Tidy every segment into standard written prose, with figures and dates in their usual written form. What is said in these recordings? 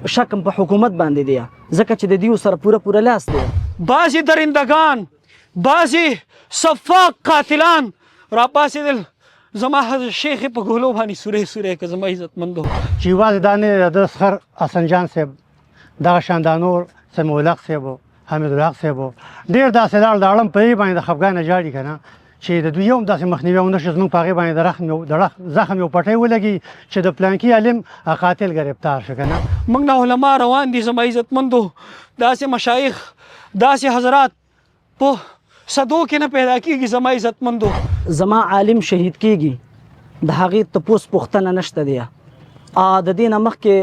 شکم په حکومت باندې دی ځکه چې د دیو سره پوره لاس دی. بعضی درندگان بعضی صفاق قاتلان را پاسېدل زما حضرت شیخ په ګولو باندې سورې که زما عزتمندو چې یوازې دا نه د سخر حسن جان صاحب دغه شان دا نور سمیع الحق صاحب و حمید الحق صاحب و ډېر داسې لاړ د اړم په دې باندې د خفګانه جاړي که نه چې د دوی هم داسې مخنیوي ونه شي زموږ په هغې باندې د زخم یو پټی ولګي چې د پلانکي عالم قاتل ګرفتار شو که نه. موږ نه علما روان دي زما عزتمندو داسې مشایخ داسې حضرات په صدو کې نه پیدا کېږي زما عزتمندو. زما عالم شهید کېږي د هغې تپوس پوښتنه نشته دی. د دې نه مخکې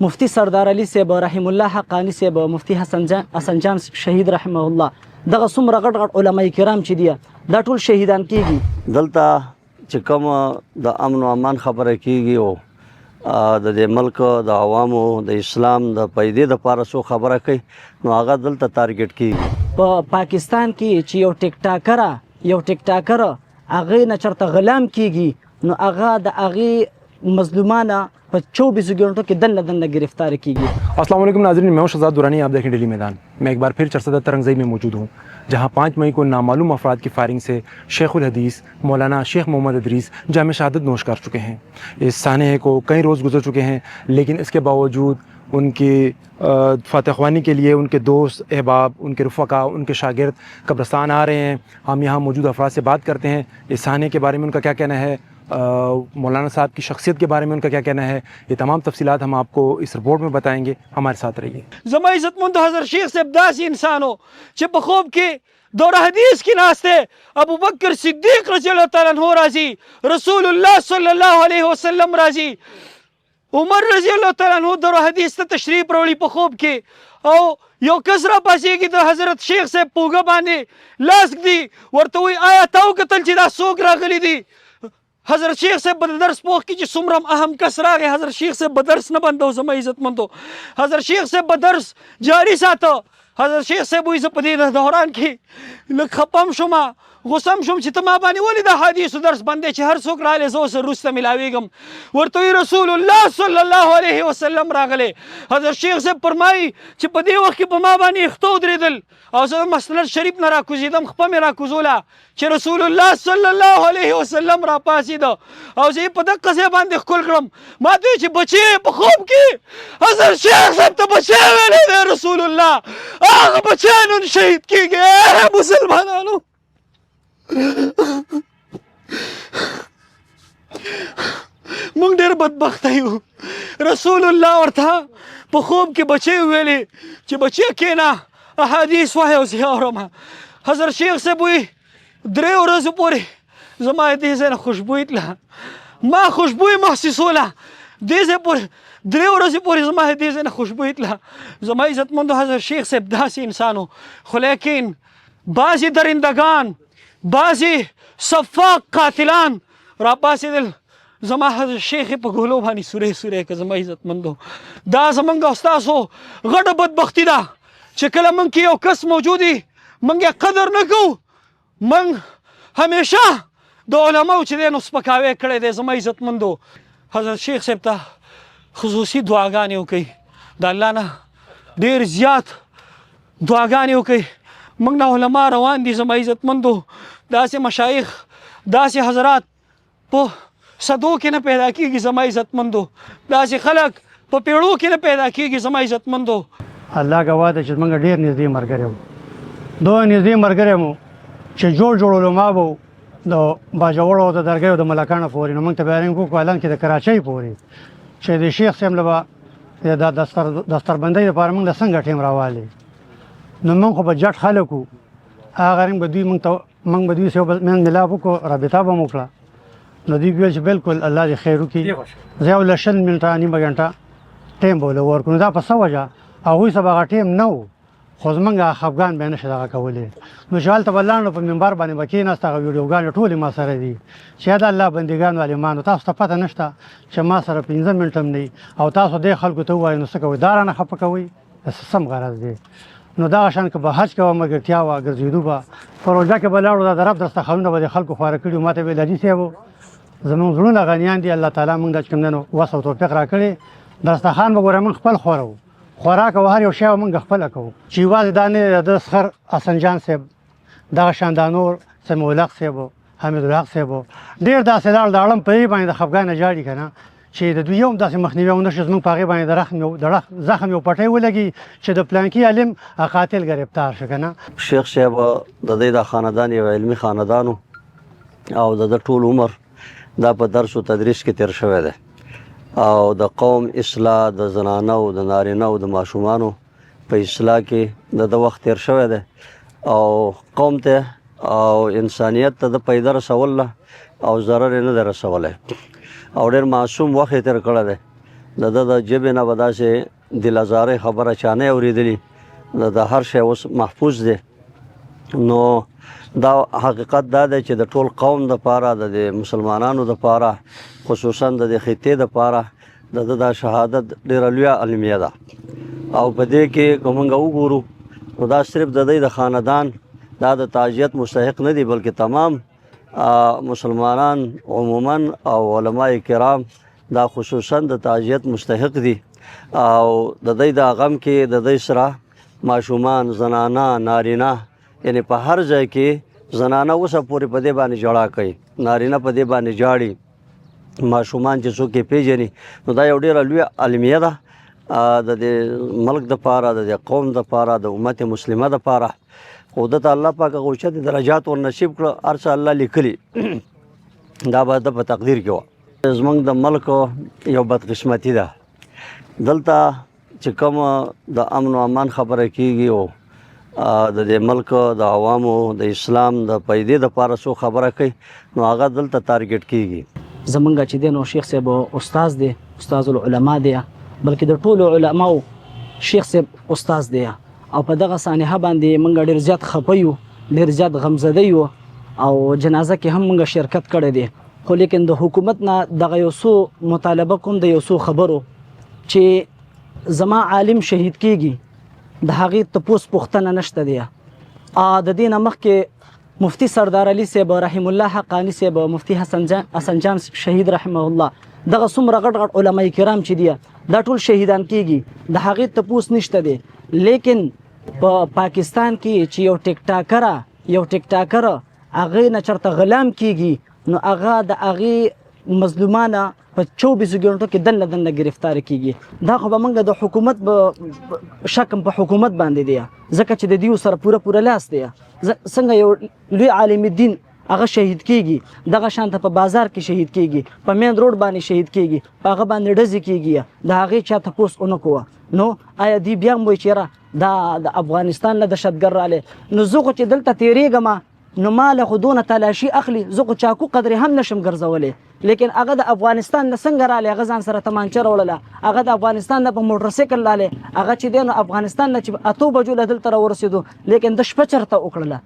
مفتی سردار علي صاحب رحم الله حقاني صاحب مفتی حسن جان شهید رحمه الله دغه څومره غټ علما کرام چې دي دا ټول شهیدان کېږي. دلته چې کوم د امن او امان خبره کېږي او د دې ملک د عوامو د اسلام د پیدې دپاره څو خبره کوي نو هغه دلته تارګټ کېږي. په پاکستان کې چې یو ټیک ټاکر هغې نه چېرته غلام کېږي نو هغه د هغې مظلومانه په 24 घंटों के दन गिरफ्तार कीजिए. अस्सलाम वालेकुम नाज़रीन, मैं हूं शहजाद दुरानी, आप देखें डेली मैदान में एक बार फिर चरसदा तरंगज़ई में मौजूद हूं जहां 5 मई को नामालूम अफराद की फायरिंग से शेखुल हदीस मौलाना शेख मोहम्मद इदरीस जाम शहादत नोश कर चुके हैं. इस सानहे को कई रोज़ गुजर चुके हैं लेकिन इसके बावजूद उनकी फ़ातह ख़्वानी के लिए उनके दोस्त अहबाब उनके रफ़क़ा उनके शागिर्द कब्रस्तान आ रहे हैं. हम यहाँ मौजूद अफराद से बात करते हैं इस सानहे के बारे में उनका क्या कहना है, मौलाना साहब की शख्सियत के बारे में उनका क्या कहना है. ये तमाम तफसीलात हम आपको इस रिपोर्ट में बताएंगे, हमारे साथ रहिए. زما عزتمند حضرت شیخ صاحب داسې انسان و چې په خوب کې دوره حدیث کې ناست دی. ابو بکر صدیق رضی الله تعالی عنہ راځي، رسول الله صلی الله علیه وسلم راځي، عمر رضی الله تعالی عنہ دوره حدیث ته تشریف راوړي په خوب کې او یو کس را پاسېږي د حضرت شیخ صاحب په اوږه باندې لاس ږدي ورته وایي آیا تا وکتل چې دا څوک راغلی دي. حضرت شیخ صاحب به د درس پوښ کې چې څومره اهم کس راغی حضرت شیخ صاحب به درس نه بندو. زما عزتمندو حضرت شیخ صاحب به درس جاری ساته. حضرت شیخ صاحب وایي زه په دې دوران کې لږ خپم شوم غوسم شوم چې ته ما باندې ولې د حدیثو درس بندې چې هر څوک راغلی زه اوس وروسته ملاویږم. ورته وایي رسول الله صلی الله علیه وسلم راغلی. حضرت شیخ صاحب فرمایي چې په دې وخت کې په ما باندې اخته ودرېدل او زه مسند شریف نه راکوزېدم، خپه مې راکوزوله چې رسول الله صلی الله علیه وسلم را پاڅېده او زه یې په دقه ځای باندې ښکل کړم. ما ته وایي چې بچې په خوب کې حضرت شیخ صاحب ته بچی ویلی دی رسول الله، هغه بچی نن شهید کېږي. مسلمانانو مونږ ډېر بدبخته یو. رسول الله ورته په خوب کې بچی ویلې چې بچی کېنه احادیث وایه او زه اورم. حضرت شیخ صاحب وایي 3 ورځو پورې زما دې ځای نه خوشبویي تله، ما خوشبویي محسوسوله دې ځای پورې 3 ورځې پورې زما دې ځای نه خوشبویي تله. زما عزتمندو حضرت شیخ صاحب داسې انسان و خو لیکن بعضې درندگان بعضې صفاق قاتلان را پاسېدل زما حضرت شیخ په ګولو باندې سورې که زما عزتمندو دا زمونږ او ستاسو غټه بدبختي ده چې کله موږ کې یو کس موجود وي موږ یې قدر نه کوو. موږ همیشه د علماو چې دی نو سپکاوی کړی دی. زما عزتمندو حضرت شیخ صاحب ته خصوصي دعاګانې وکړئ، د الله نه ډېر زیات دعاګانې وکړئ. موږ نه علما روان دي زما عزتمندو داسې مشایخ داسې حضرات په صدو کې نه پیدا کېږي زما عزتمندو، داسې خلک په پیړو کې نه پیدا کېږي زما عزتمندو. الله ګواه ده چې موږ ډېر نږدې ملګري وو، دوه نږدې ملګري مو چې جوړ علما به وو د باجوړو او د درګیو د ملکانو پورې. نو موږ ته بیانینګ وکړو الان کې د کراچۍ پورې چې د شیخ صاحب له به د دستربندۍ دپاره موږ له څنګه ټیم راوالې. نو موږ خو به جټ خلک وو، هغه رنګ به دوی موږ به دوی سره ملاپ وکړو، رابطه به مو وکړه. نو دوی ویل چې بالکل الله دې خیر وکړي. زه یو له 20 منټه نیمه غنټه ټیم به ورله ورکړو. نو دا په څه وجه هغوی سره به هغه ټیم نه و خو زمونږ خفګان به یې نشي دغه کولی. نو چې هلته به لاړو په منبر باندې به کېناست، هغه ویډیوګانې ټولې ما سره دي چې د الله بندګانو عالمانو تاسو ته پته نشته چې ما سره 15 منټه هم نه او تاسو دې خلکو ته ووایو نو څه کوئ دا رانه خفه کوئ، سم غرض دی. نو دغه شان که به حج کوه ملګرتیا وه ګرځېدو به په روژه کې به لاړو دا د رب دسترخوانونه به د خلکو خواره کړي وو. ما ته ویل حاجي صاحب زمونږ زړونه غنیان دي، الله تعالی موږ ته چې کوم دی نو وس او توفیق راکړی دسترخوان به ګوره موږ خپل خورو خوراک او هر یو شی موږ خپله کوو چې یوازې دا نه د سخر حسن جان صاحب دغه شان دا نور سمیع الحق صاحب و حمید الحق صاحب و ډېر داسې لاړ د اړم په یې باندې د خفګانه جاړي که نه چې د دوی هم داسې مخنیوی ونه شي زموږ په هغې باندې د زخم یو پټۍ ولګي چې د پلانکي عالم قاتل ګرفتار شي که نه. شیخ صاحب د دې د خاندان یو علمي خاندان او د ټول عمر دا په درس او تدریس کې تیر شوی دی او د قوم اصلاح د زنانو د نارینه او د ماشومانو په اصلاح کې د وخت تیر شوی دی او قوم ته او انسانیت ته د پیدا رسول او ضرر نه در رسولی او ډېر معصوم وخت یې تېر کړی دی د ژبې نه به داسې دل ازارۍ خبره چا نه اورېدلي د هر شی اوس محفوظ دی نو دا حقیقت دا دی چې د ټول قوم دپاره د مسلمانانو دپاره خصوصا د دې خطې دپاره د شهادت ډېره لویه المیه ده او په دې کې که موږ وګورو نو دا صرف د دې د خاندان دا د تعزیت مستحق نه دي بلکې تمام مسلمانان عموما او علماء کرام دا خصوصا د تعزیت مستحق دي او د دې د غم کې د دې سره ماشومان زنانه نارینه یعنی په هر ځای کې زنانه اوسه پورې په دې باندې ژړا کوي نارینه په دې باندې ژاړي ماشومان چې څوک یې پیژني نو دا یو ډېره لویه المیه ده د دې ملک دپاره د دې قوم دپاره د امت مسلمه دپاره خو دته الله پاک هغه اوچت درجات ور نصیب کړه هر څه الله لیکلي دا به د په تقدیر کې وه زموږ د ملک یو بدقسمتي ده دلته چې کوم د امن و امان خبره کیږي او د دې ملک د عوامو د اسلام د پیدې دپاره څو خبره کوي نو هغه دلته تارګټ کیږي زمونږ چې دی نو شیخ صاحب استاذ دی استاذ العلماء دی بلکې د ټولو علماو شیخ صاحب استاذ دی او په دغه سانحه باندې موږ ډېر زیات خفه یو ډېر زیات غمزده یو او جنازه کې هم موږ شرکت کړی دی خو لیکن د حکومت نه دغه یو څو مطالبه کوم د یو څو خبرو چې زما عالم شهید کیږي د هغې تپوس پوښتنه نشته دی د دې نه مخکې مفتی سردار علي صاحب رحم الله حقانی صاحب مفتی حسن جان شهید رحمه الله دغه څومره غټ غټ علما کرام چې دي دا ټول شهیدان کیږي د هغې تپوس نشته دی لیکن په پاکستان کې چې یو ټیک ټاکر هغې نه چېرته غلام کیږي نو هغه د هغې مظلومانه په 24 غنټو کې دنه گرفتار کیږي دا خو به موږ د حکومت شکم په حکومت باندې دی ځکه چې د دیو سره پوره لاس دی څنګه یو لوی عالم دین هغه شهید کیږي دغه شانته په بازار کې شهید کیږي په مین روډ باندې شهید کیږي په هغه باندې ډزې کیږي د هغې چا تپوس ونه کوه نو آیا دی بیا هم وایي چېرې دا د افغانستان نه دهشتګر رالی نو زه خو چې دلته تېرېږم نو ما له خو دونه تلاشي اخلي زه خو چاکو قدرې هم نشم ګرځولی لیکن هغه د افغانستان نه څنګه رالی هغه ځان سره تمانچه راوړله هغه د افغانستان نه په موټرسایکل رالی هغه چې دی نو افغانستان نه چې 8 بجو له دلته راورسېدو لیکن د شپه چېرته وکړله